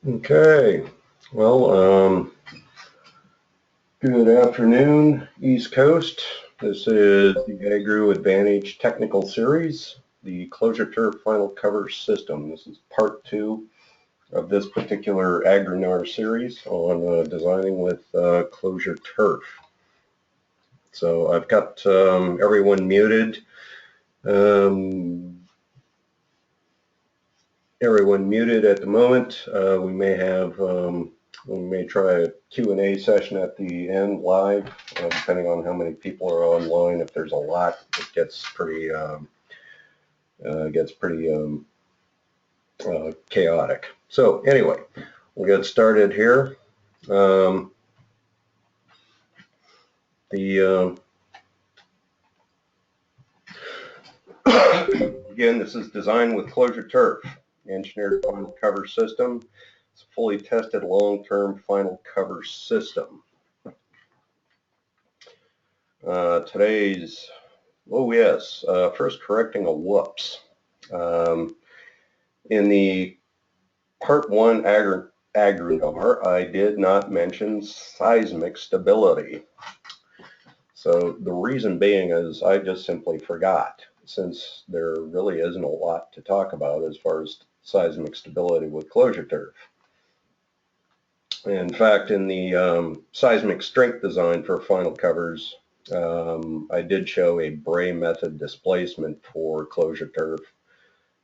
Okay, well, good afternoon, East Coast. This is the Agro Advantage Technical Series, the ClosureTurf Final Cover System. This is part 2 of this particular AgriNAR series on designing with ClosureTurf. So I've got everyone muted. Everyone muted at the moment. We may try a Q&A session at the end live, depending on how many people are online. If there's a lot, it gets pretty chaotic. So anyway, we'll get started here. Again, this is designed with ClosureTurf, engineered final cover system. It's a fully tested long-term final cover system. First correcting a whoops. In the part 1 AgriNAR, I did not mention seismic stability. So the reason being is I just simply forgot, since there really isn't a lot to talk about as far as seismic stability with ClosureTurf. In fact, in the seismic strength design for final covers, I did show a Bray method displacement for ClosureTurf,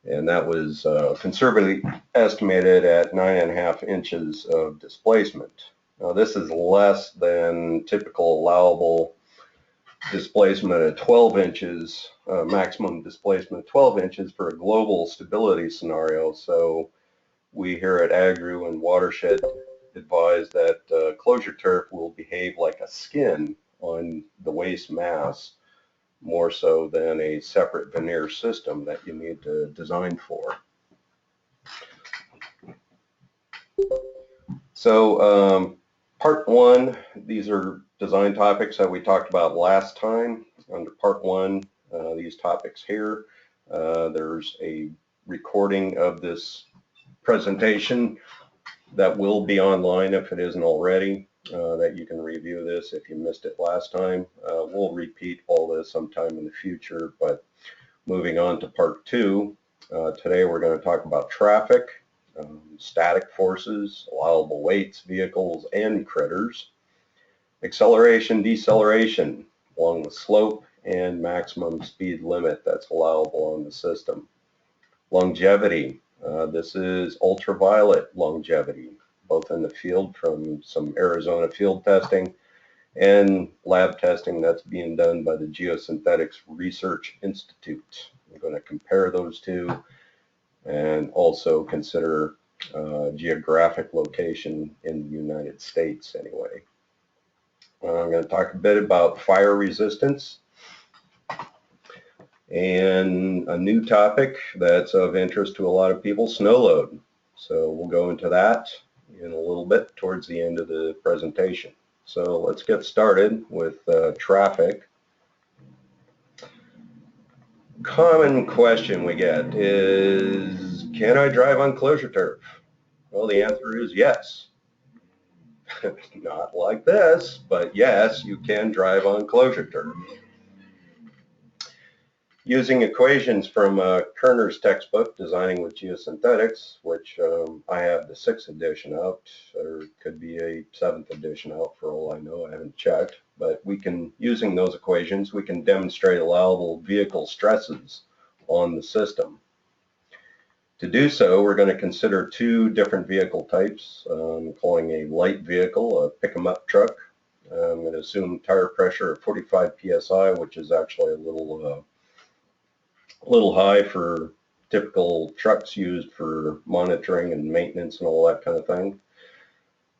and that was conservatively estimated at 9.5 inches of displacement. Now, this is less than typical allowable displacement at 12 inches, maximum displacement of 12 inches for a global stability scenario. So we here at Agri and Watershed advise that ClosureTurf will behave like a skin on the waste mass, more so than a separate veneer system that you need to design for. So part 1, these are design topics that we talked about last time. Under part 1, these topics here, there's a recording of this presentation that will be online if it isn't already, that you can review this if you missed it last time. We'll repeat all this sometime in the future, but moving on to part 2, today we're going to talk about traffic, static forces, allowable weights, vehicles, and critters, acceleration, deceleration along the slope, and maximum speed limit that's allowable on the system. Longevity, this is ultraviolet longevity, both in the field from some Arizona field testing and lab testing that's being done by the Geosynthetics Research Institute. We're going to compare those two and also consider geographic location in the United States anyway. I'm going to talk a bit about fire resistance and a new topic that's of interest to a lot of people, snow load. So we'll go into that in a little bit towards the end of the presentation. So let's get started with traffic. Common question we get is, can I drive on ClosureTurf? Well, the answer is yes. Not like this, but yes, you can drive on ClosureTurf. Using equations from Kerner's textbook, Designing with Geosynthetics, which I have the 6th edition out, or could be a 7th edition out for all I know, I haven't checked, but using those equations, we can demonstrate allowable vehicle stresses on the system. To do so, we're going to consider 2 different vehicle types. I'm calling a light vehicle a pick-em-up truck. I'm going to assume tire pressure of 45 psi, which is actually a little high for typical trucks used for monitoring and maintenance and all that kind of thing.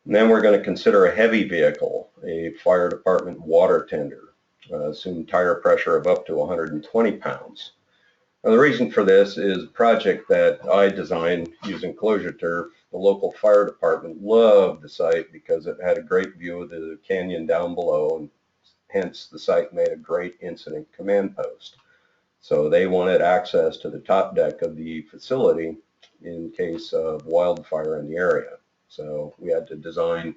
And then we're going to consider a heavy vehicle, a fire department water tender. Assume tire pressure of up to 120 pounds. Now, the reason for this is a project that I designed using ClosureTurf. The local fire department loved the site because it had a great view of the canyon down below, and hence the site made a great incident command post. So they wanted access to the top deck of the facility in case of wildfire in the area. So we had to design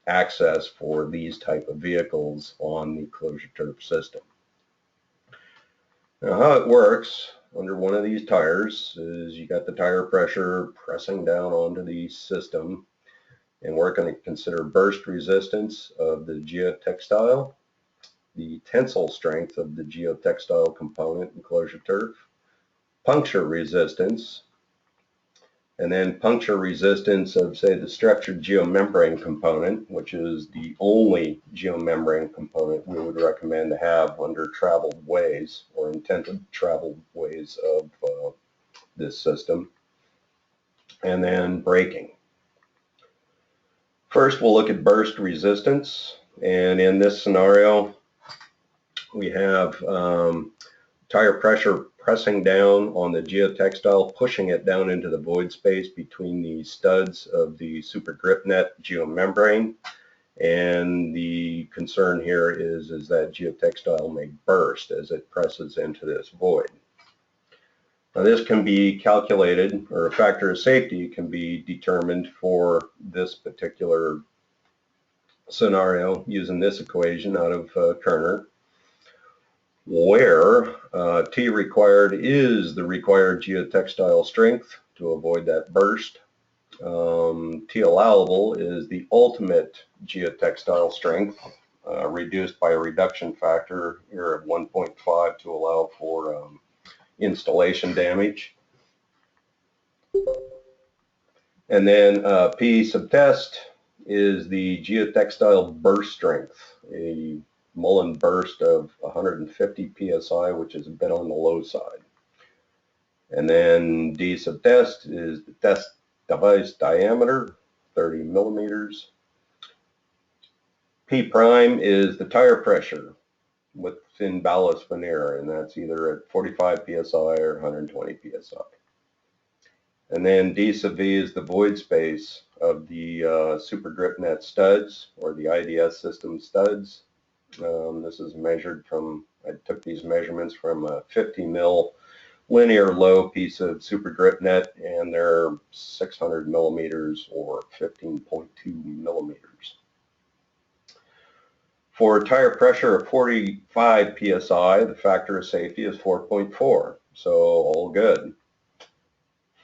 access for these type of vehicles on the ClosureTurf system. Now how it works under one of these tires is you got the tire pressure pressing down onto the system, and we're going to consider burst resistance of the geotextile, the tensile strength of the geotextile component in ClosureTurf, puncture resistance, and then puncture resistance of, say, the structured geomembrane component, which is the only geomembrane component we would recommend to have under traveled ways or intended traveled ways of this system, and then braking. First, we'll look at burst resistance, and in this scenario, we have tire pressure pressing down on the geotextile, pushing it down into the void space between the studs of the super grip net geomembrane. And the concern here is that geotextile may burst as it presses into this void. Now this can be calculated, or a factor of safety can be determined for this particular scenario using this equation out of Kerner, where T required is the required geotextile strength to avoid that burst. T allowable is the ultimate geotextile strength reduced by a reduction factor here of 1.5 to allow for installation damage. And then P sub test is the geotextile burst strength, a Mullen burst of 150 psi, which is a bit on the low side. And then D sub test is the test device diameter, 30 millimeters. P prime is the tire pressure within ballast veneer, and that's either at 45 psi or 120 psi. And then D sub V is the void space of the super grip net studs, or the IDS system studs. This is measured from, I took these measurements from a 50 mil linear low piece of super grip net, and they're 600 millimeters or 15.2 millimeters. For tire pressure of 45 psi, the factor of safety is 4.4, so all good.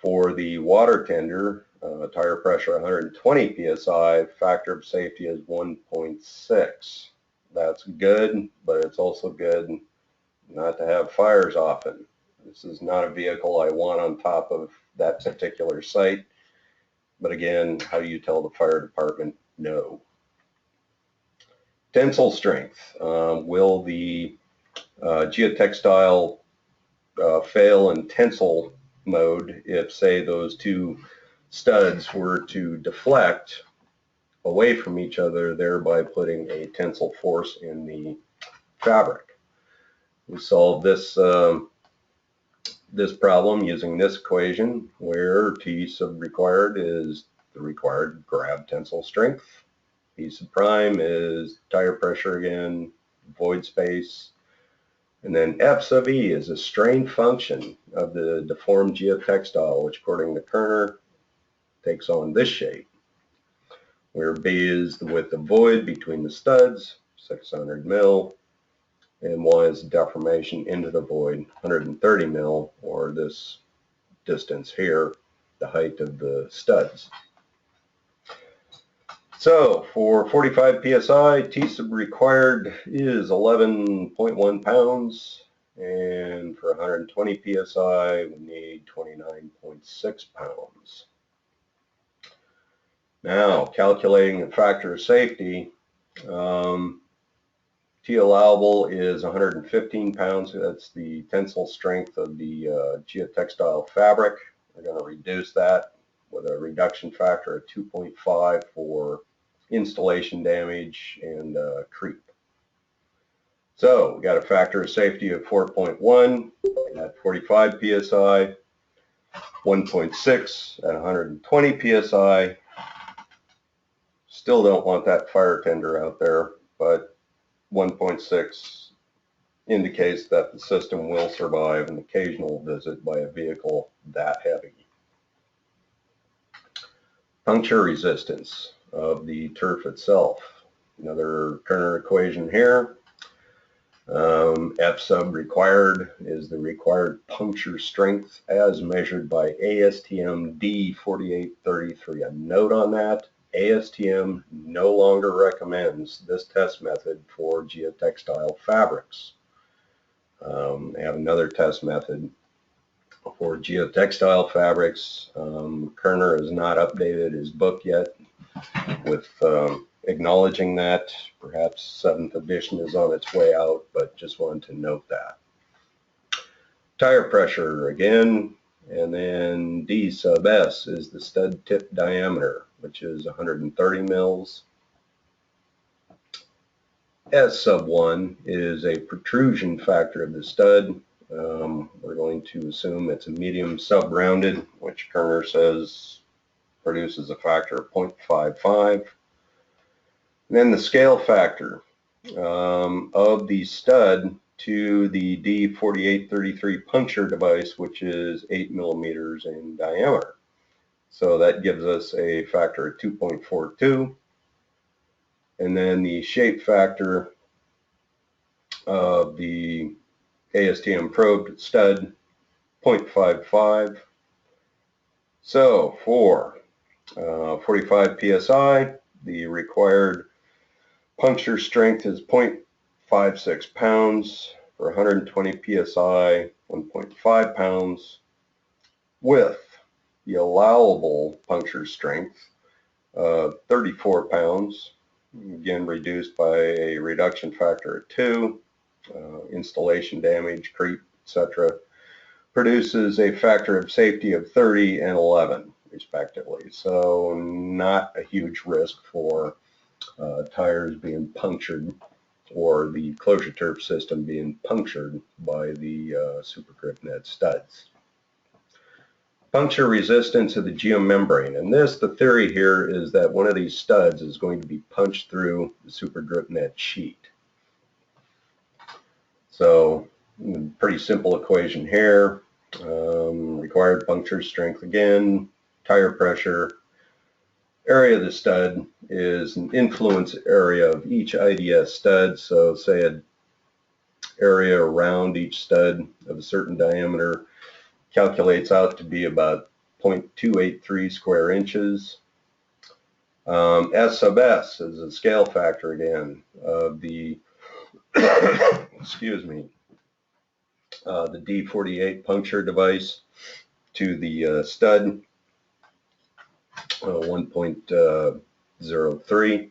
For the water tender, tire pressure 120 psi, factor of safety is 1.6. That's good, but it's also good not to have fires often. This is not a vehicle I want on top of that particular site. But again, how do you tell the fire department no? Tensile strength. Will the geotextile fail in tensile mode if, say, those two studs were to deflect away from each other, thereby putting a tensile force in the fabric? We solve this this problem using this equation, where T sub required is the required grab tensile strength. P sub prime is tire pressure again, void space. And then F sub E is a strain function of the deformed geotextile, which according to Kerner takes on this shape, where B is the width of void between the studs, 600 mil, and Y is deformation into the void, 130 mil, or this distance here, the height of the studs. So for 45 psi, T sub required is 11.1 pounds, and for 120 psi, we need 29.6 pounds. Now, calculating the factor of safety, T allowable is 115 pounds. That's the tensile strength of the geotextile fabric. We're going to reduce that with a reduction factor of 2.5 for installation damage and creep. So we got a factor of safety of 4.1 at 45 psi, 1.6 at 120 psi. Still don't want that fire tender out there, but 1.6 indicates that the system will survive an occasional visit by a vehicle that heavy. Puncture resistance of the turf itself. Another Kerner equation here. F sub required is the required puncture strength as measured by ASTM D4833. A note on that, ASTM no longer recommends this test method for geotextile fabrics. They have another test method for geotextile fabrics. Kerner has not updated his book yet with acknowledging that. Perhaps 7th edition is on its way out, but just wanted to note that. Tire pressure again, and then D sub S is the stud tip diameter, which is 130 mils. S sub 1 is a protrusion factor of the stud. We're going to assume it's a medium sub-rounded, which Kerner says produces a factor of 0.55. And then the scale factor of the stud to the D4833 puncture device, which is 8 millimeters in diameter. So that gives us a factor of 2.42. And then the shape factor of the ASTM probed stud, 0.55. So for 45 psi, the required puncture strength is 0.56 pounds. For 120 psi, 1.5 pounds, with the allowable puncture strength of 34 pounds, again reduced by a reduction factor of 2, installation damage, creep, etc., produces a factor of safety of 30 and 11 respectively. So not a huge risk for tires being punctured or the ClosureTurf system being punctured by the Super Grip Net studs. Puncture resistance of the geomembrane. And the theory here is that one of these studs is going to be punched through the Super Grip Net sheet. So pretty simple equation here. Required puncture strength again, tire pressure. Area of the stud is an influence area of each IDS stud. So say an area around each stud of a certain diameter calculates out to be about 0.283 square inches. S sub S is a scale factor again of the excuse me, the D48 puncture device to the stud, 1.03.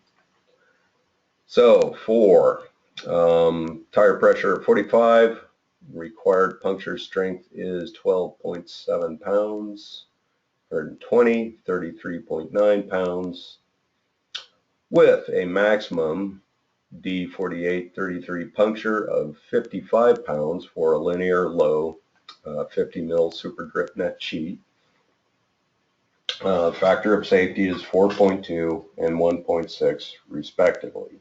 So for tire pressure of 45, required puncture strength is 12.7 pounds. 120, 33.9 pounds, with a maximum D4833 puncture of 55 pounds for a linear low 50 mil Super Grip Net sheet. Factor of safety is 4.2 and 1.6 respectively.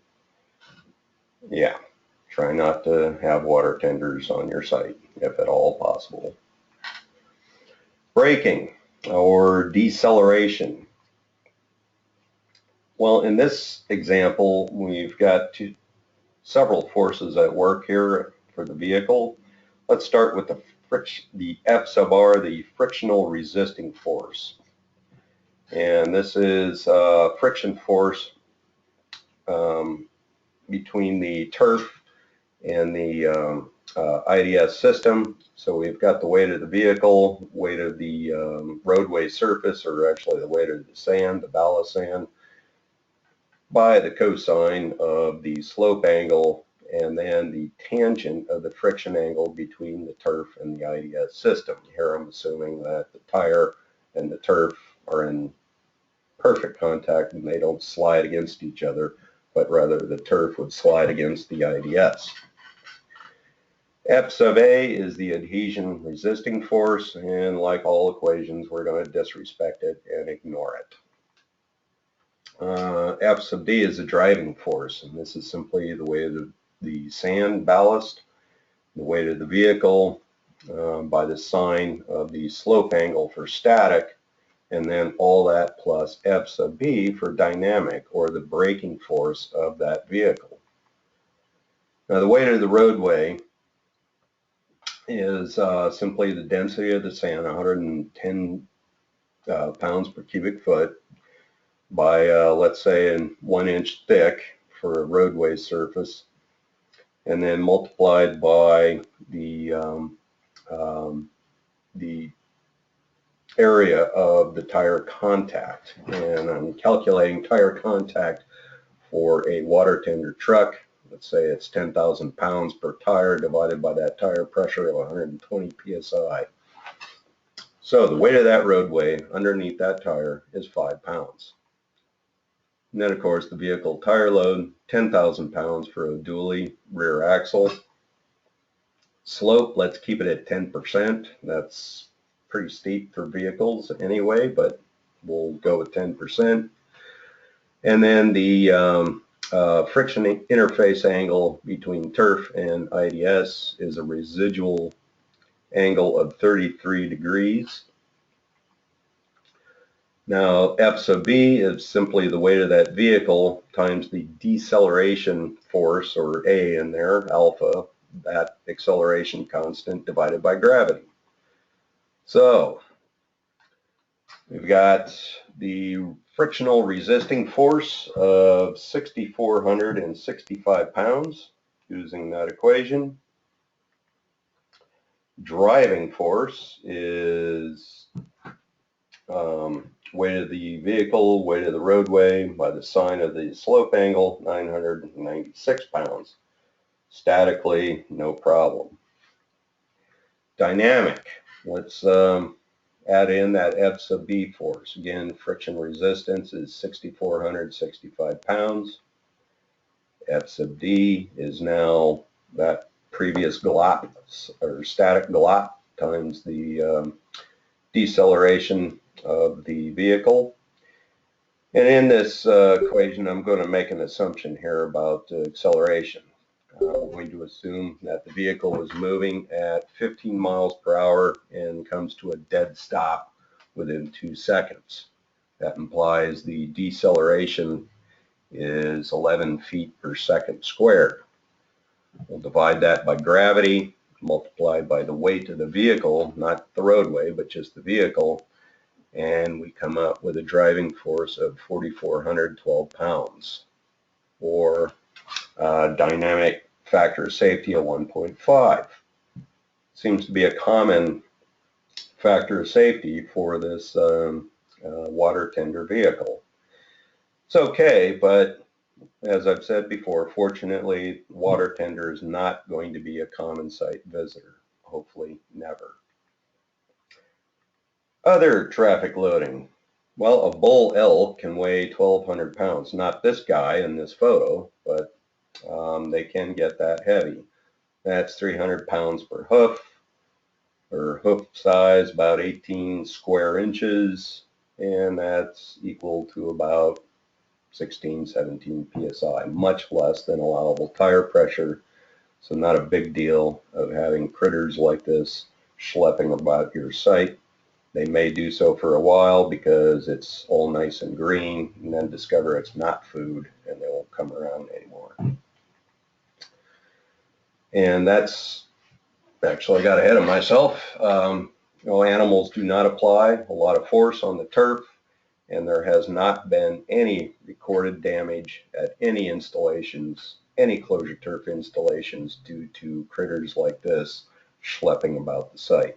Yeah, try not to have water tenders on your site if at all possible. Braking or deceleration. Well, in this example, we've got several forces at work here for the vehicle. Let's start with the F sub R, the frictional resisting force. And this is friction force between the turf and the IDS system. So we've got the weight of the vehicle, weight of the roadway surface, or actually the weight of the sand, the ballast sand, by the cosine of the slope angle and then the tangent of the friction angle between the turf and the IDS system. Here I'm assuming that the tire and the turf are in perfect contact and they don't slide against each other, but rather the turf would slide against the IDS. F sub A is the adhesion resisting force, and like all equations, we're going to disrespect it and ignore it. F sub D is the driving force, and this is simply the weight of the sand ballast, the weight of the vehicle by the sine of the slope angle for static, and then all that plus F sub B for dynamic, or the braking force of that vehicle. Now the weight of the roadway is simply the density of the sand, 110 pounds per cubic foot by, let's say, 1 inch thick for a roadway surface, and then multiplied by the area of the tire contact. And I'm calculating tire contact for a water tender truck. Let's say it's 10,000 pounds per tire divided by that tire pressure of 120 psi. So the weight of that roadway underneath that tire is 5 pounds. And then, of course, the vehicle tire load, 10,000 pounds for a dually rear axle. Slope, let's keep it at 10%. That's pretty steep for vehicles anyway, but we'll go with 10%. And then the friction interface angle between turf and IDS is a residual angle of 33 degrees. Now F sub B is simply the weight of that vehicle times the deceleration force, or A in there, alpha, that acceleration constant divided by gravity. So we've got the frictional resisting force of 6,465 pounds using that equation. Driving force is weight of the vehicle, weight of the roadway by the sine of the slope angle, 996 pounds. Statically, no problem. Dynamic, let's add in that F sub B force. Again, friction resistance is 6,465 pounds. F sub D is now that previous glop, or static glop, times the deceleration of the vehicle. And in this equation, I'm going to make an assumption here about acceleration. I'm going to assume that the vehicle is moving at 15 miles per hour and comes to a dead stop within 2 seconds. That implies the deceleration is 11 feet per second squared. We'll divide that by gravity, multiplied by the weight of the vehicle, not the roadway, but just the vehicle, and we come up with a driving force of 4,412 pounds, or dynamic factor of safety of 1.5. Seems to be a common factor of safety for this water tender vehicle. It's okay, but as I've said before, fortunately, water tender is not going to be a common site visitor. Hopefully, never. Other traffic loading. Well, a bull elk can weigh 1,200 pounds. Not this guy in this photo, but they can get that heavy. That's 300 pounds per hoof, or hoof size about 18 square inches, and that's equal to about 16, 17 psi, much less than allowable tire pressure. So not a big deal of having critters like this schlepping about your site. They may do so for a while because it's all nice and green, and then discover it's not food and they won't come around anymore. And that's actually, I got ahead of myself. Animals do not apply a lot of force on the turf, and there has not been any recorded damage at any installations, any ClosureTurf installations, due to critters like this schlepping about the site.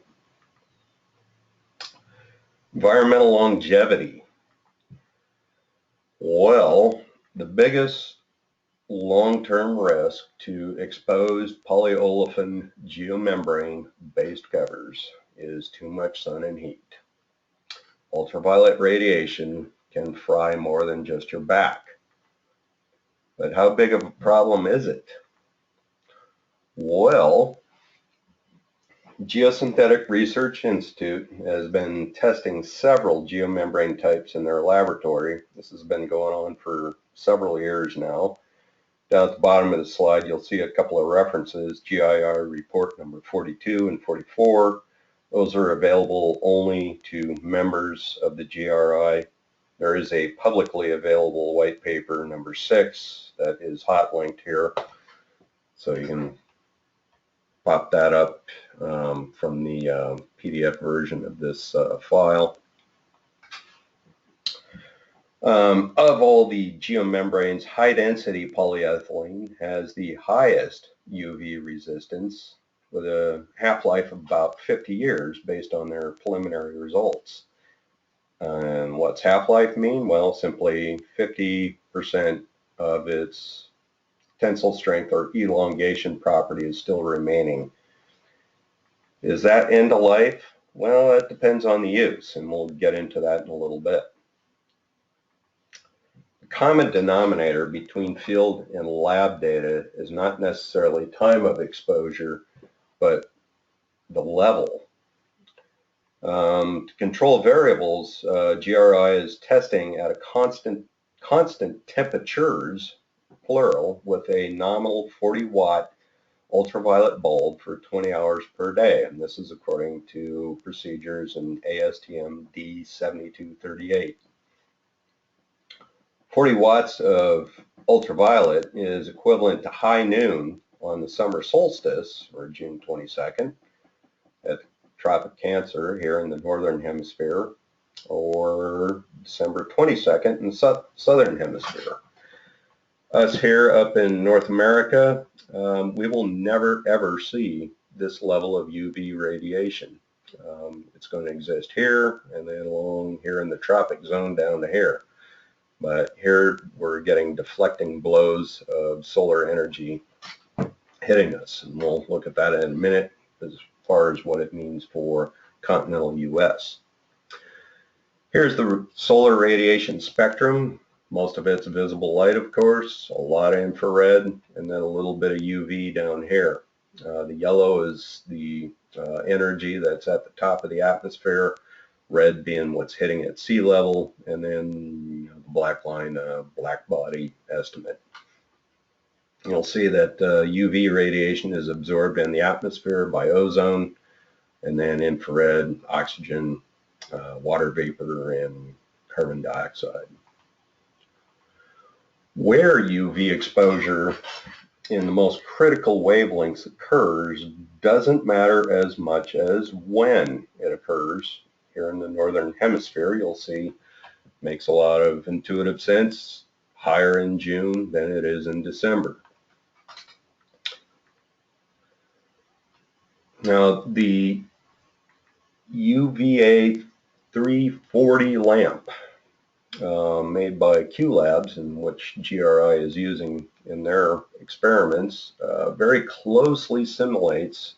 Environmental longevity. Well, the biggest long-term risk to exposed polyolefin geomembrane-based covers is too much sun and heat. Ultraviolet radiation can fry more than just your back. But how big of a problem is it? Well, Geosynthetic Research Institute has been testing several geomembrane types in their laboratory. This has been going on for several years now. Down at the bottom of the slide, you'll see a couple of references, GIR report number 42 and 44. Those are available only to members of the GRI. There is a publicly available white paper number 6 that is hot linked here, so you can pop that up from the PDF version of this file. Of all the geomembranes, high-density polyethylene has the highest UV resistance with a half-life of about 50 years based on their preliminary results. And what's half-life mean? Well, simply 50% of its tensile strength or elongation property is still remaining. Is that end of life? Well, it depends on the use, and we'll get into that in a little bit. The common denominator between field and lab data is not necessarily time of exposure, but the level. To control variables, GRI is testing at a constant temperatures, plural, with a nominal 40-watt ultraviolet bulb for 20 hours per day, and this is according to procedures in ASTM D7238. 40 watts of ultraviolet is equivalent to high noon on the summer solstice, or June 22nd, at Tropic Cancer here in the northern hemisphere, or December 22nd in the southern hemisphere. Us here up in North America, we will never ever see this level of UV radiation. It's going to exist here and then along here in the tropic zone down to here. But here we're getting deflecting blows of solar energy hitting us, and we'll look at that in a minute as far as what it means for continental US. Here's the solar radiation spectrum. Most of it's visible light, of course, a lot of infrared, and then a little bit of UV down here. The yellow is the energy that's at the top of the atmosphere, red being what's hitting at sea level, and then the black line, black body estimate. You'll see that UV radiation is absorbed in the atmosphere by ozone, and then infrared, oxygen, water vapor, and carbon dioxide. Where UV exposure in the most critical wavelengths occurs doesn't matter as much as when it occurs. Here in the northern hemisphere, you'll see makes a lot of intuitive sense, higher in June than it is in December. Now, the UVA 340 lamp made by Q Labs, and which GRI is using in their experiments, very closely simulates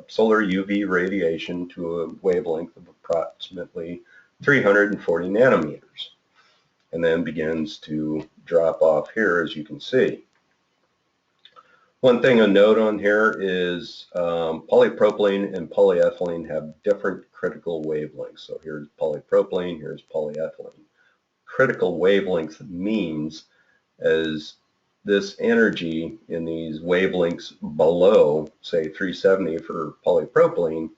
solar UV radiation to a wavelength of approximately 340 nanometers, and then begins to drop off here, as you can see. One thing to note on here is polypropylene and polyethylene have different critical wavelengths. So here's polypropylene, here's polyethylene. Critical wavelength means as this energy in these wavelengths below, say 370 for polypropylene,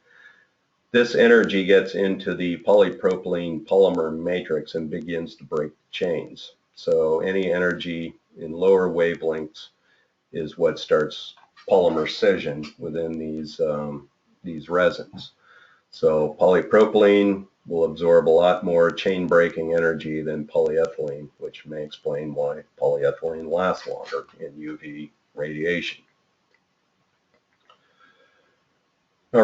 this energy gets into the polypropylene polymer matrix and begins to break chains. So any energy in lower wavelengths is what starts polymer scission within these resins. So polypropylene will absorb a lot more chain breaking energy than polyethylene, which may explain why polyethylene lasts longer in UV radiation. Now,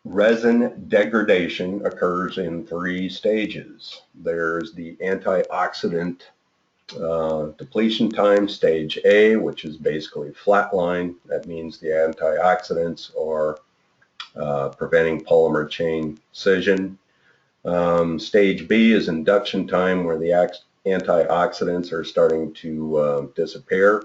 resin degradation occurs in 3 stages. There's the antioxidant depletion time, stage A, which is basically flatline. That means the antioxidants are preventing polymer chain scission. Stage B is induction time, where the antioxidants are starting to disappear.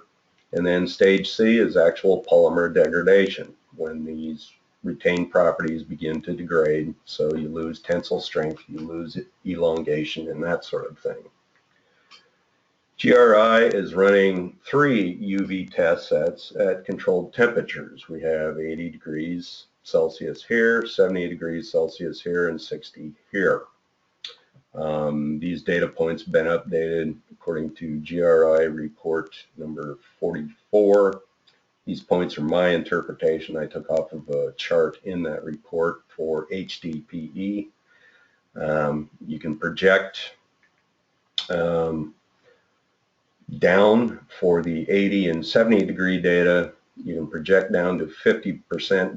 And then stage C is actual polymer degradation, when these retained properties begin to degrade. So you lose tensile strength, you lose elongation, and that sort of thing. GRI is running 3 UV test sets at controlled temperatures. We have 80 degrees Celsius here, 70 degrees Celsius here, and 60 here. These data points have been updated according to GRI report number 44. These points are my interpretation. I took off of a chart in that report for HDPE. You can project down for the 80 and 70 degree data. You can project down to 50%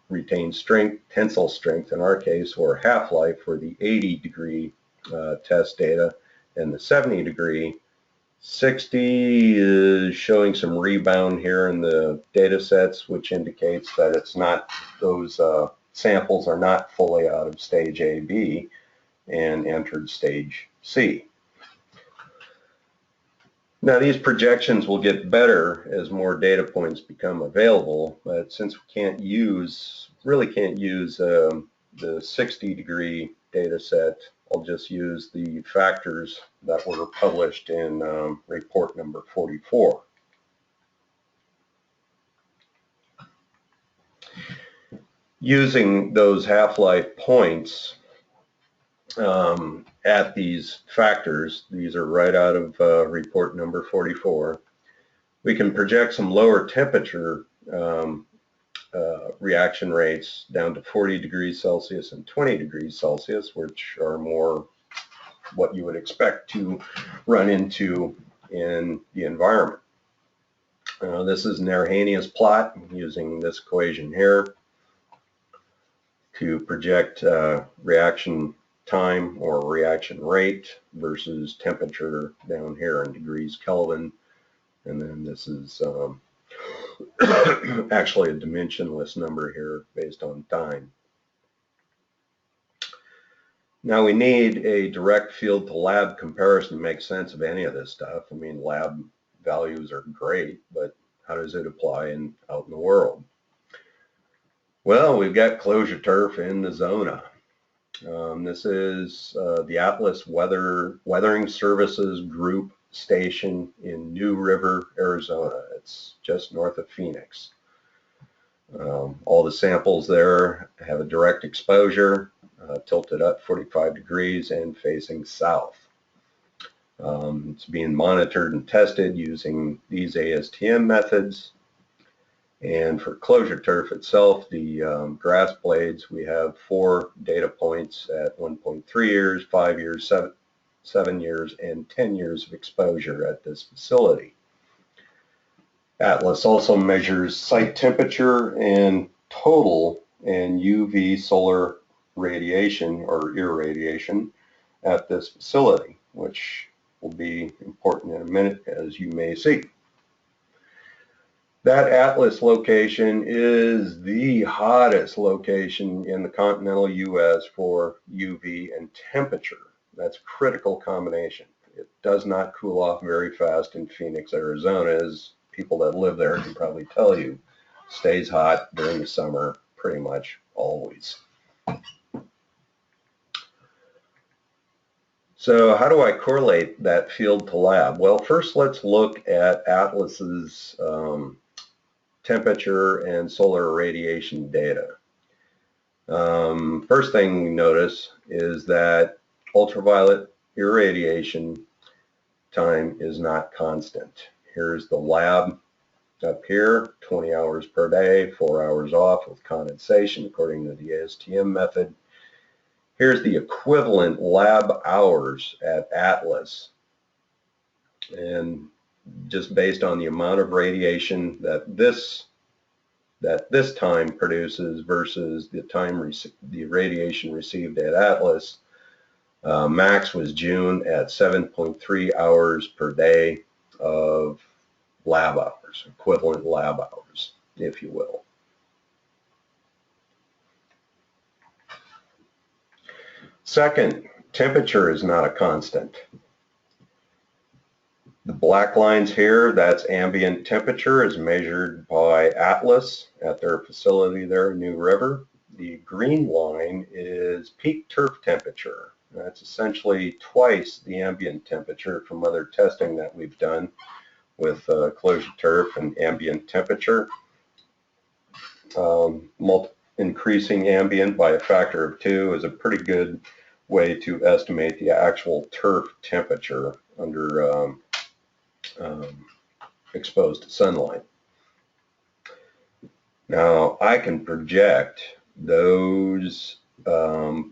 retain strength, tensile strength in our case, or half-life for the 80 degree test data, and the 70 degree. 60 is showing some rebound here in the data sets, which indicates that it's not, those samples are not fully out of stage A, B, and entered stage C. Now these projections will get better as more data points become available, but since we really can't use the 60 degree data set, I'll just use the factors that were published in report number 44. Using those half-life points at these factors, these are right out of report number 44, we can project some lower temperature reaction rates down to 40 degrees Celsius and 20 degrees Celsius, which are more what you would expect to run into in the environment. This is an Arrhenius plot using this equation here to project reaction time or reaction rate versus temperature down here in degrees Kelvin. And then this is actually a dimensionless number here based on time. Now we need a direct field to lab comparison to make sense of any of this stuff. I mean, lab values are great, but how does it apply out in the world? Well, we've got ClosureTurf in the Zona. This is the Atlas Weathering Services Group station in New River, Arizona. It's just north of Phoenix. All the samples there have a direct exposure, tilted up 45 degrees and facing south. It's being monitored and tested using these ASTM methods. And for ClosureTurf itself, the grass blades, we have 4 data points at 1.3 years, 5 years, 7 years, and 10 years of exposure at this facility. Atlas also measures site temperature and total and UV solar radiation or irradiation at this facility, which will be important in a minute, as you may see. That Atlas location is the hottest location in the continental U.S. for UV and temperature. That's a critical combination. It does not cool off very fast in Phoenix, Arizona, as people that live there can probably tell you. Stays hot during the summer pretty much always. So how do I correlate that field to lab? Well, first let's look at Atlas's temperature and solar irradiation data. First thing we notice is that ultraviolet irradiation time is not constant. Here's the lab up here, 20 hours per day, 4 hours off with condensation according to the ASTM method. Here's the equivalent lab hours at Atlas. And just based on the amount of radiation that this time produces versus the time the radiation received at Atlas, max was June at 7.3 hours per day of lab hours, equivalent lab hours, if you will. Second, temperature is not a constant. The black lines here, that's ambient temperature as measured by Atlas at their facility there in New River. The green line is peak turf temperature. That's essentially twice the ambient temperature from other testing that we've done with ClosureTurf and ambient temperature. Increasing ambient by a factor of 2 is a pretty good way to estimate the actual turf temperature under exposed sunlight. Now I can project those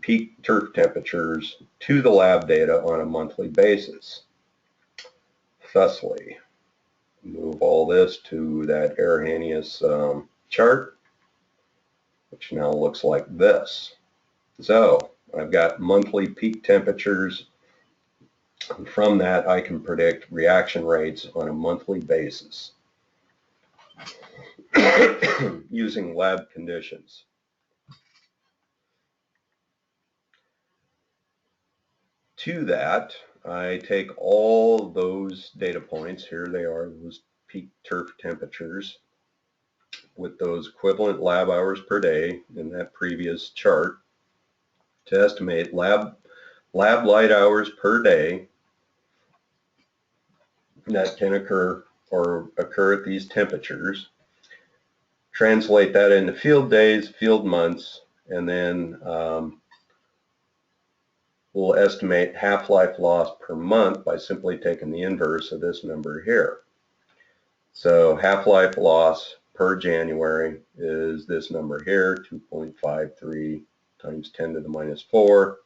peak turf temperatures to the lab data on a monthly basis. Thusly, move all this to that Arrhenius chart, which now looks like this. So I've got monthly peak temperatures, and from that I can predict reaction rates on a monthly basis using lab conditions. To that, I take all those data points, here they are, those peak turf temperatures, with those equivalent lab hours per day in that previous chart to estimate lab light hours per day that can occur at these temperatures, translate that into field days, field months, and then we'll estimate half-life loss per month by simply taking the inverse of this number here. So half-life loss per January is this number here, 2.53 times 10 to the minus 4.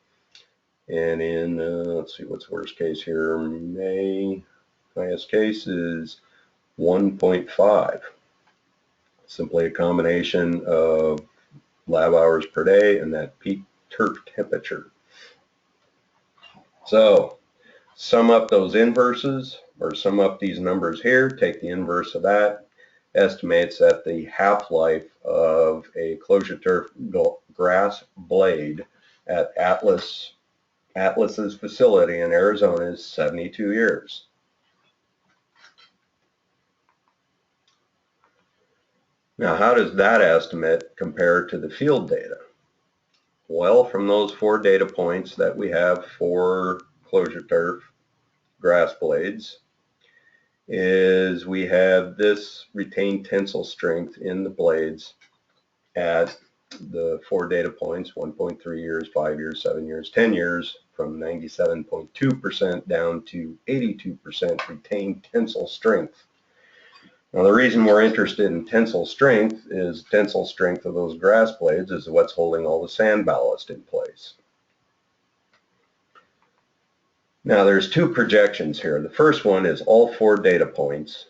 And in, let's see what's worst case here, May, highest case is 1.5. Simply a combination of lab hours per day and that peak turf temperature. So sum up those inverses, or sum up these numbers here, take the inverse of that, estimates that the half-life of a ClosureTurf grass blade at Atlas's facility in Arizona is 72 years. Now, how does that estimate compare to the field data? Well, from those 4 data points that we have for ClosureTurf grass blades, is we have this retained tensile strength in the blades at the 4 data points, 1.3 years, 5 years, 7 years, 10 years, from 97.2% down to 82% retained tensile strength. Now, the reason we're interested in tensile strength is tensile strength of those grass blades is what's holding all the sand ballast in place. Now, there's 2 projections here. The first one is all 4 data points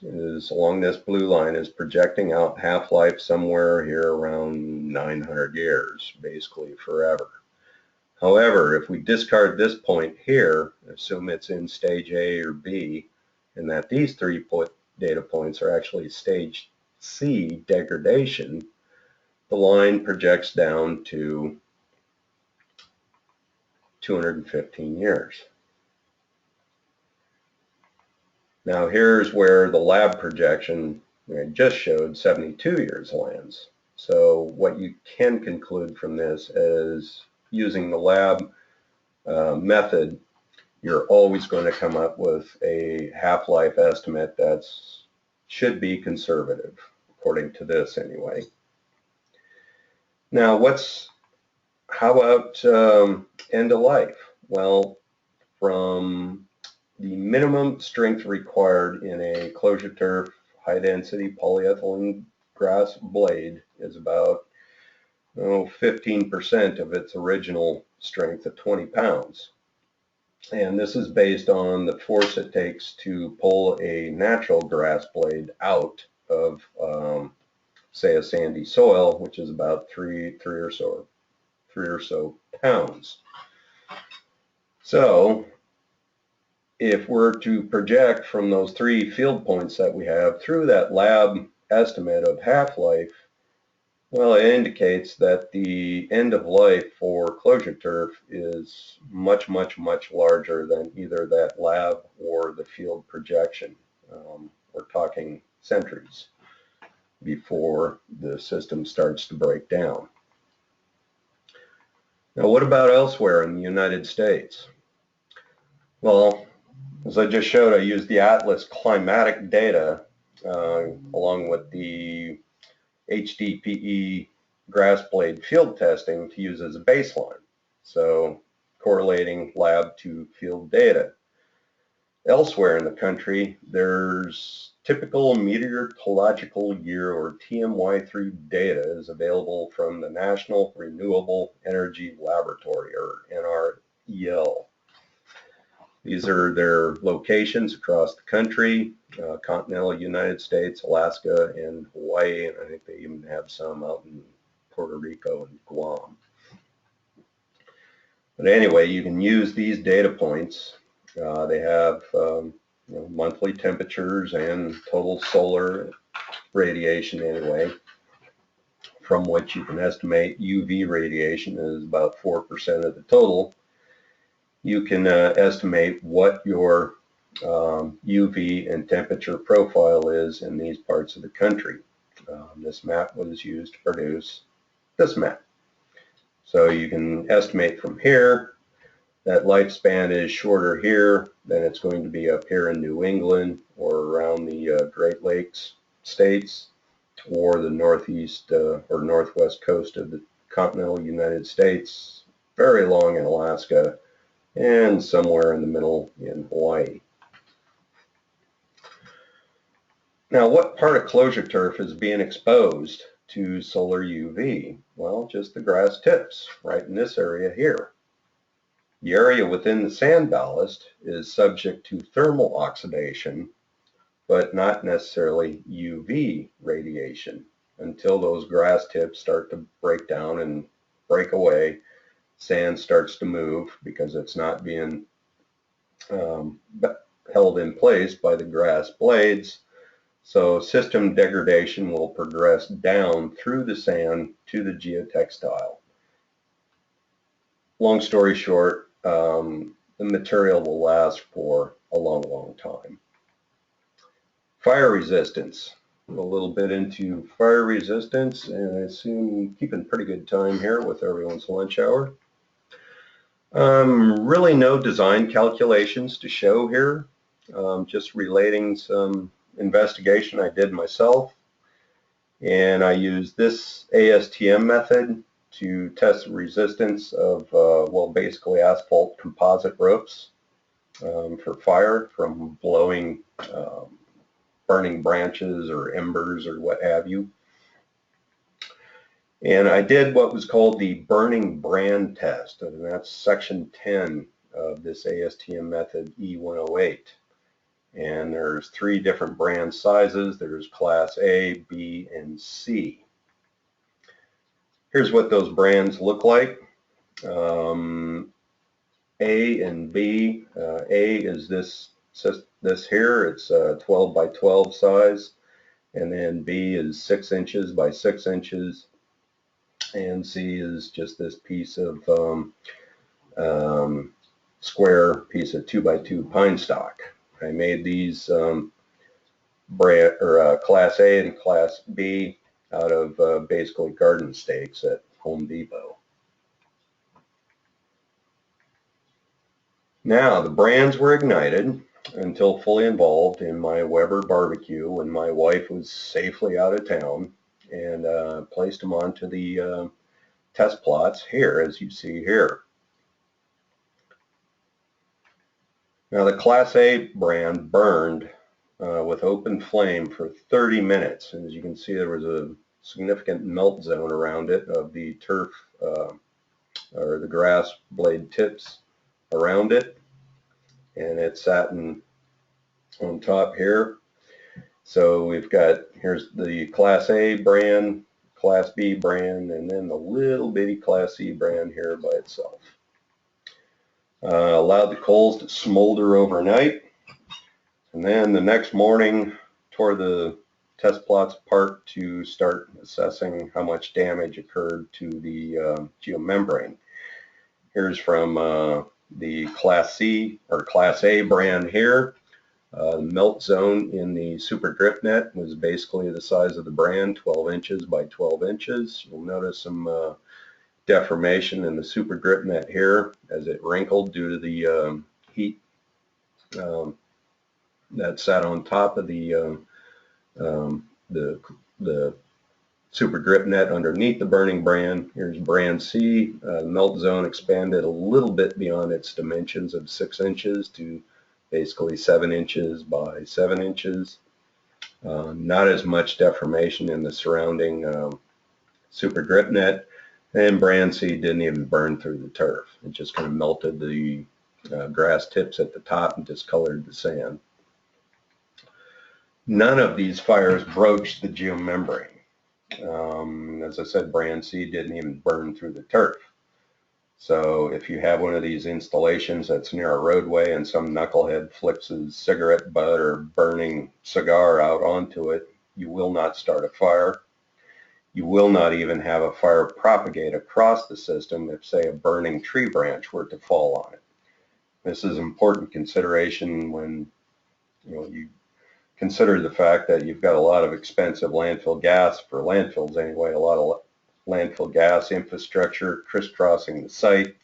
is along this blue line is projecting out half-life somewhere here around 900 years, basically forever. However, if we discard this point here, assume it's in stage A or B, and that these 3 data points are actually stage C, degradation, the line projects down to 215 years. Now here's where the lab projection I just showed 72 years lands. So what you can conclude from this is using the lab method, you're always going to come up with a half-life estimate that should be conservative, according to this anyway. Now how about end of life? Well, from the minimum strength required in a ClosureTurf high-density polyethylene grass blade is about 15% of its original strength of 20 pounds. And this is based on the force it takes to pull a natural grass blade out of, say, a sandy soil, which is about three or so pounds. So if we're to project from those 3 field points that we have through that lab estimate of half-life, well, it indicates that the end of life for ClosureTurf is much, much, much larger than either that lab or the field projection. We're talking centuries before the system starts to break down. Now, what about elsewhere in the United States? Well, as I just showed, I used the Atlas climatic data along with the HDPE grass blade field testing to use as a baseline. So correlating lab to field data. Elsewhere in the country, there's typical meteorological year or TMY3 data is available from the National Renewable Energy Laboratory, or NREL. These are their locations across the country, continental United States, Alaska, and Hawaii, and I think they even have some out in Puerto Rico and Guam. But anyway, you can use these data points. They have monthly temperatures and total solar radiation anyway, from which you can estimate UV radiation is about 4% of the total. You can estimate what your UV and temperature profile is in these parts of the country. This map was used to produce this map. So you can estimate from here that lifespan is shorter here than it's going to be up here in New England or around the Great Lakes states or the northeast or northwest coast of the continental United States, very long in Alaska, and somewhere in the middle in Hawaii. Now, what part of ClosureTurf is being exposed to solar UV? Well, just the grass tips right in this area here. The area within the sand ballast is subject to thermal oxidation, but not necessarily UV radiation until those grass tips start to break down and break away. Sand starts to move because it's not being held in place by the grass blades. So system degradation will progress down through the sand to the geotextile. Long story short, the material will last for a long, long time. Fire resistance. A little bit into fire resistance, and I assume keeping pretty good time here with everyone's lunch hour. Really no design calculations to show here, just relating some investigation I did myself, and I used this ASTM method to test the resistance of, well, basically asphalt composite ropes for fire from blowing, burning branches or embers or what have you. And I did what was called the burning brand test, and that's section 10 of this ASTM method E108. And there's 3 different brand sizes. There's class A, B, and C. Here's what those brands look like. A and B. A is this here. It's a 12 by 12 size. And then B is 6 inches by 6 inches. And C is just this piece of square piece of 2 by 2 pine stock. I made these Class A and Class B out of basically garden stakes at Home Depot. Now, the brands were ignited until fully involved in my Weber barbecue when my wife was safely out of town, and placed them onto the test plots here, as you see here. Now, the Class A brand burned with open flame for 30 minutes. And as you can see, there was a significant melt zone around it of the turf or the grass blade tips around it. And it sat on top here. So we've got, here's the Class A brand, Class B brand, and then the little bitty Class C brand here by itself. Allowed the coals to smolder overnight, and then the next morning tore the test plots apart to start assessing how much damage occurred to the geomembrane. Here's from the Class C or Class A brand here. The melt zone in the super drip net was basically the size of the brand, 12 inches by 12 inches. You'll notice some deformation in the super drip net here as it wrinkled due to the heat that sat on top of the super grip net underneath the burning brand. Here's brand C. Melt zone expanded a little bit beyond its dimensions of 6 inches to basically 7 inches by 7 inches. Not as much deformation in the surrounding super grip net, and brand C didn't even burn through the turf. It just kind of melted the grass tips at the top and discolored the sand. None of these fires broached the geomembrane. As I said, brand C didn't even burn through the turf. So if you have one of these installations that's near a roadway and some knucklehead flicks his cigarette butt or burning cigar out onto it, you will not start a fire. You will not even have a fire propagate across the system if, say, a burning tree branch were to fall on it. This is important consideration when you consider the fact that you've got a lot of expensive landfill gas, for landfills anyway, a lot of landfill gas infrastructure crisscrossing the site.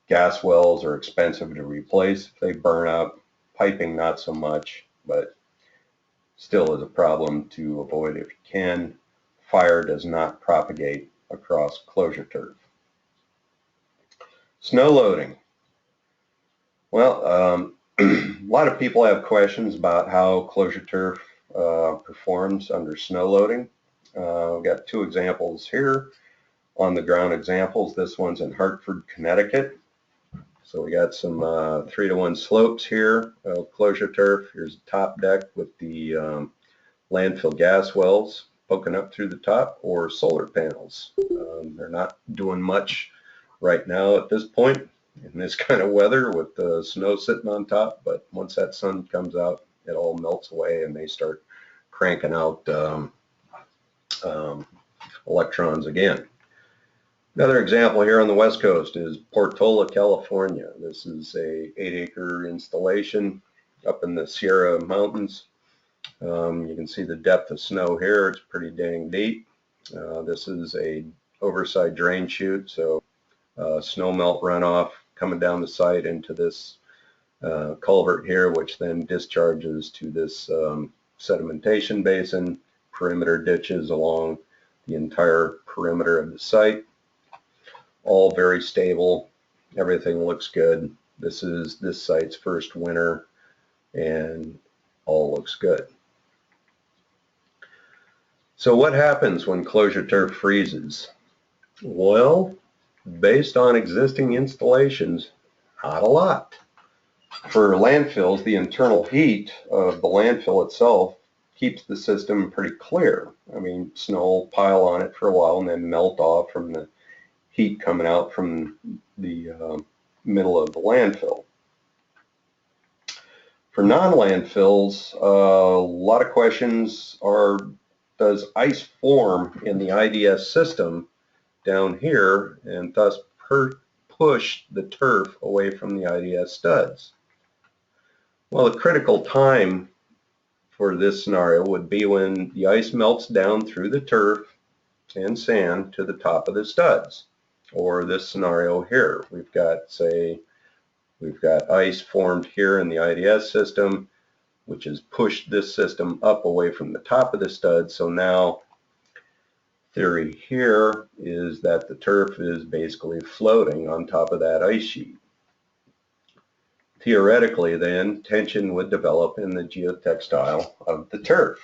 Gas wells are expensive to replace if they burn up. Piping not so much, but still is a problem to avoid if you can. Fire does not propagate across ClosureTurf. Snow loading. Well, a lot of people have questions about how ClosureTurf performs under snow loading. We've got 2 examples here, on the ground examples. This one's in Hartford, Connecticut. So we got some 3-to-1 slopes here of ClosureTurf. Here's the top deck with the landfill gas wells poking up through the top, or solar panels. They're not doing much right now at this point in this kind of weather with the snow sitting on top, but once that sun comes out, it all melts away and they start cranking out electrons again. Another example here on the west coast is Portola, California. This is a 8-acre installation up in the Sierra Mountains. You can see the depth of snow here. It's pretty dang deep. This is a overside drain chute, so snow melt runoff coming down the site into this culvert here, which then discharges to this sedimentation basin, perimeter ditches along the entire perimeter of the site. All very stable. Everything looks good. This is this site's first winter and all looks good. So what happens when ClosureTurf freezes? Well, based on existing installations, not a lot. For landfills, the internal heat of the landfill itself keeps the system pretty clear. I mean, snow will pile on it for a while and then melt off from the heat coming out from the middle of the landfill. For non-landfills, a lot of questions are, does ice form in the IDS system down here and thus push the turf away from the IDS studs? Well, the critical time for this scenario would be when the ice melts down through the turf and sand to the top of the studs. Or this scenario here, we've got ice formed here in the IDS system, which has pushed this system up away from the top of the stud. So now theory here is that the turf is basically floating on top of that ice sheet. Theoretically then, tension would develop in the geotextile of the turf.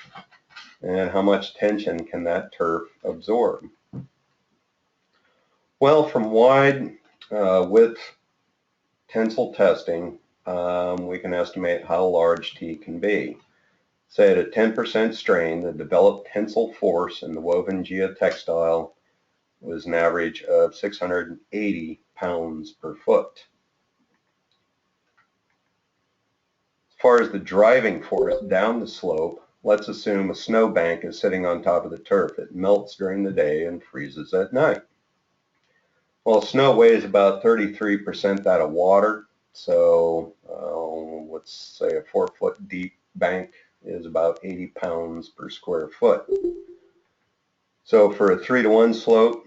And how much tension can that turf absorb? Well, from wide width tensile testing, we can estimate how large T can be. Say at a 10% strain, the developed tensile force in the woven geotextile was an average of 680 pounds per foot. As far as the driving force down the slope, let's assume a snowbank is sitting on top of the turf. It melts during the day and freezes at night. Well, snow weighs about 33% that of water, so let's say a 4-foot deep bank is about 80 pounds per square foot. So for a 3-to-1 slope,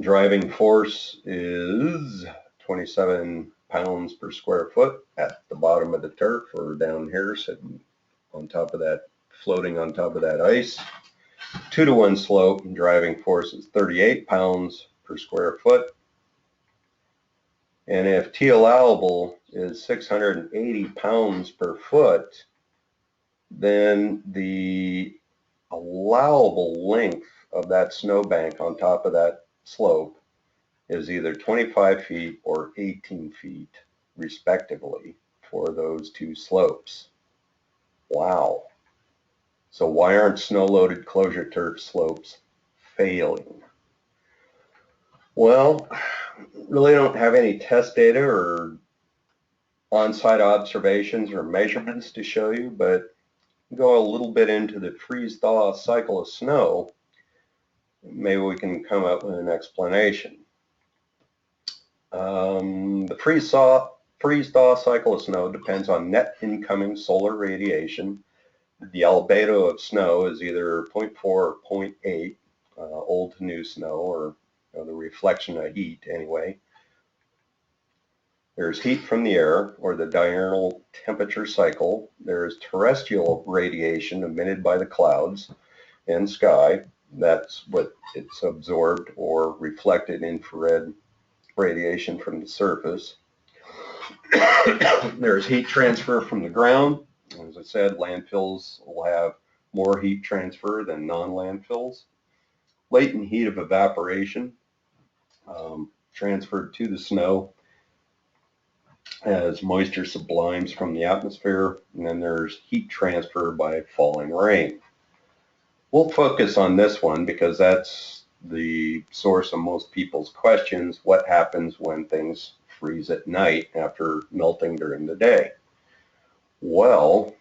driving force is 27 pounds per square foot at the bottom of the turf or down here sitting on top of that, floating on top of that ice. 2-to-1 slope, driving force is 38 pounds per square foot. And if T allowable is 680 pounds per foot, then the allowable length of that snowbank on top of that slope is either 25 feet or 18 feet, respectively, for those two slopes. Wow. So why aren't snow-loaded ClosureTurf slopes failing? Well, really don't have any test data or on-site observations or measurements to show you, but go a little bit into the freeze-thaw cycle of snow, maybe we can come up with an explanation. The freeze-thaw cycle of snow depends on net incoming solar radiation. The albedo of snow is either 0.4 or 0.8, old to new snow, or the reflection of heat anyway. There's heat from the air, or the diurnal temperature cycle. There's terrestrial radiation emitted by the clouds and sky. That's what it's absorbed or reflected infrared radiation from the surface. There's heat transfer from the ground. As I said, landfills will have more heat transfer than non-landfills. Latent heat of evaporation transferred to the snow as moisture sublimes from the atmosphere, and then there's heat transfer by falling rain. We'll focus on this one because that's the source of most people's questions. What happens when things freeze at night after melting during the day? Well,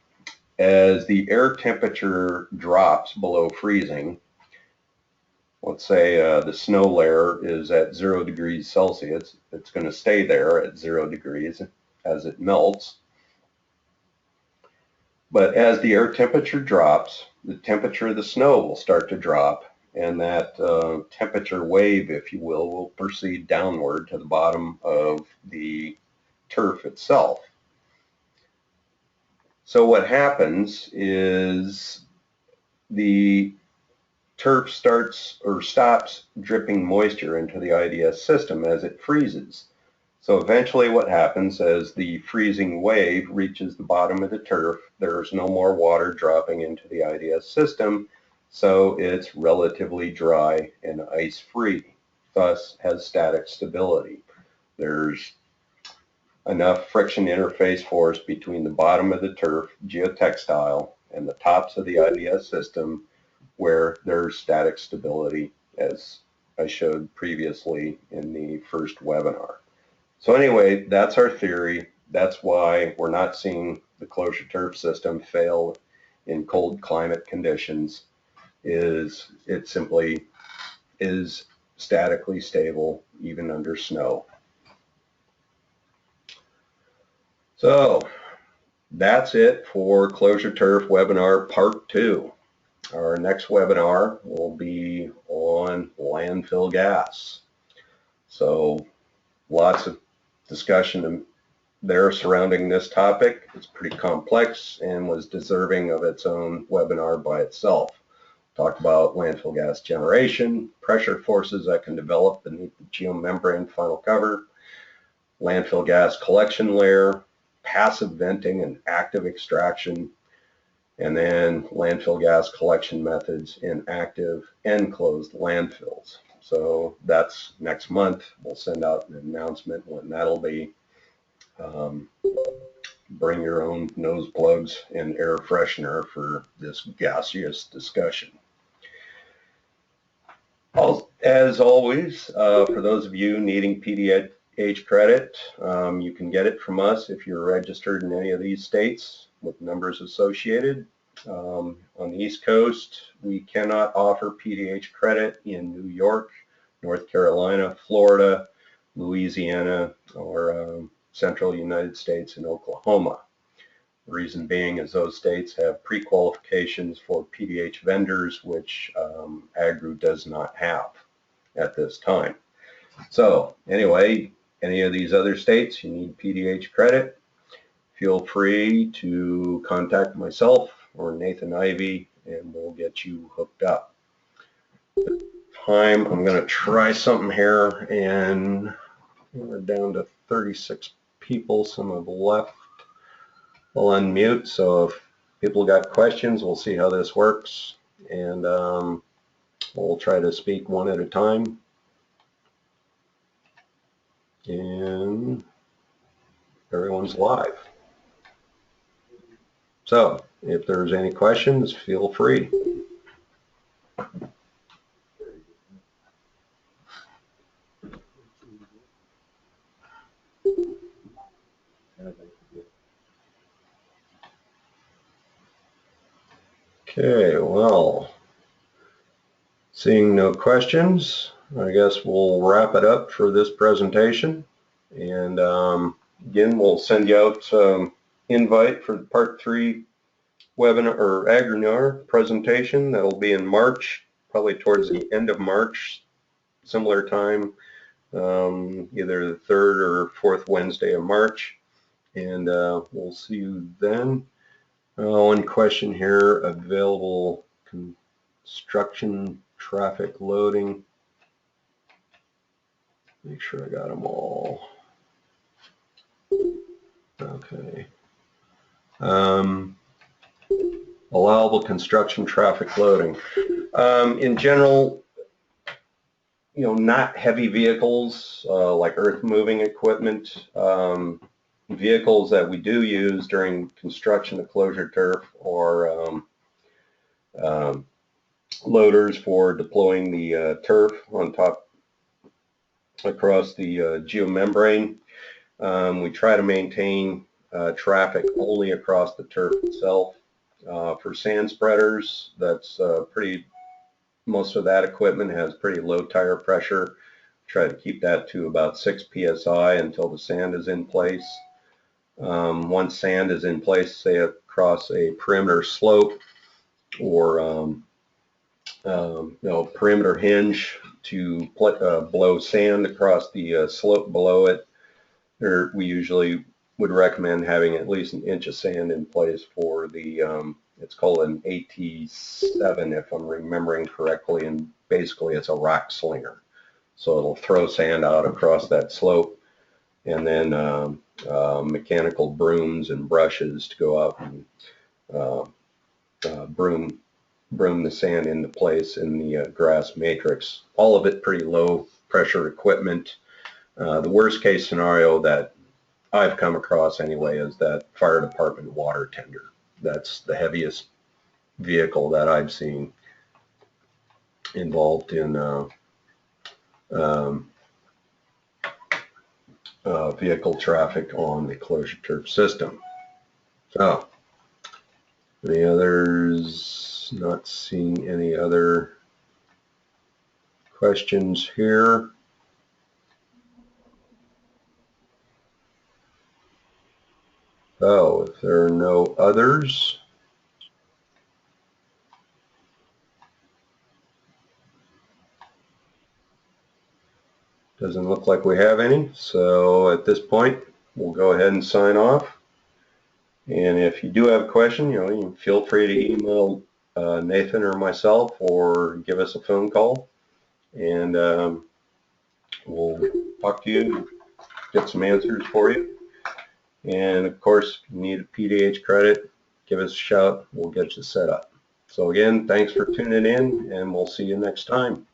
as the air temperature drops below freezing, let's say the snow layer is at 0 degrees Celsius, it's going to stay there at 0 degrees as it melts. But as the air temperature drops, the temperature of the snow will start to drop, and that temperature wave, if you will proceed downward to the bottom of the turf itself. So what happens is the turf starts or stops dripping moisture into the IDS system as it freezes. So eventually what happens as the freezing wave reaches the bottom of the turf, there's no more water dropping into the IDS system, so it's relatively dry and ice-free, thus has static stability. There's enough friction interface force between the bottom of the turf geotextile and the tops of the IDS system where there's static stability, as I showed previously in the first webinar. So anyway, that's our theory. That's why we're not seeing the ClosureTurf system fail in cold climate conditions. It simply is statically stable even under snow. So that's it for ClosureTurf webinar part 2. Our next webinar will be on landfill gas. So lots of discussion there surrounding this topic. It's pretty complex and was deserving of its own webinar by itself. Talk about landfill gas generation, pressure forces that can develop beneath the geomembrane final cover, landfill gas collection layer, passive venting and active extraction, and then landfill gas collection methods in active and closed landfills. So that's next month. We'll send out an announcement when that'll be. Bring your own nose plugs and air freshener for this gaseous discussion. As always, for those of you needing PDH credit, you can get it from us if you're registered in any of these states with numbers associated. On the East Coast, we cannot offer PDH credit in New York, North Carolina, Florida, Louisiana, or Central United States and Oklahoma. The reason being is those states have pre-qualifications for PDH vendors, which AGRU does not have at this time. So anyway, any of these other states you need PDH credit, feel free to contact myself or Nathan Ivy and we'll get you hooked up. time. I'm going to try something here, and we're down to 36 people. Some have left. We'll unmute. So if people got questions, we'll see how this works, and we'll try to speak one at a time. And everyone's live. So if there's any questions, feel free. Okay, well, seeing no questions, I guess we'll wrap it up for this presentation. And again, we'll send you out invite for the part 3 webinar or Agrinar presentation. That'll be in March, probably towards the end of March, similar time, either the 3rd or 4th Wednesday of March. And we'll see you then. One question here, available construction traffic loading. Make sure I got them all. Okay. Allowable construction traffic loading. In general, you know, not heavy vehicles like earth moving equipment. Vehicles that we do use during construction of ClosureTurf or loaders for deploying the turf on top across the geomembrane. We try to maintain traffic only across the turf itself. For sand spreaders, that's most of that equipment has pretty low tire pressure. Try to keep that to about 6 psi until the sand is in place. Once sand is in place, say across a perimeter slope or perimeter hinge to blow sand across the slope below it, we usually would recommend having at least an inch of sand in place for the it's called an AT7 if I'm remembering correctly, and basically it's a rock slinger. So it'll throw sand out across that slope, and then mechanical brooms and brushes to go out and broom the sand into place in the grass matrix. All of it pretty low pressure equipment. The worst case scenario that I've come across anyway is that fire department water tender. That's the heaviest vehicle that I've seen involved in vehicle traffic on the ClosureTurf system. So, any others? Not seeing any other questions here. So, if there are no others, doesn't look like we have any. So at this point, we'll go ahead and sign off. And if you do have a question, you can feel free to email Nathan or myself, or give us a phone call, and we'll talk to you, get some answers for you. And of course, if you need a PDH credit, give us a shout. We'll get you set up. So again, thanks for tuning in, and we'll see you next time.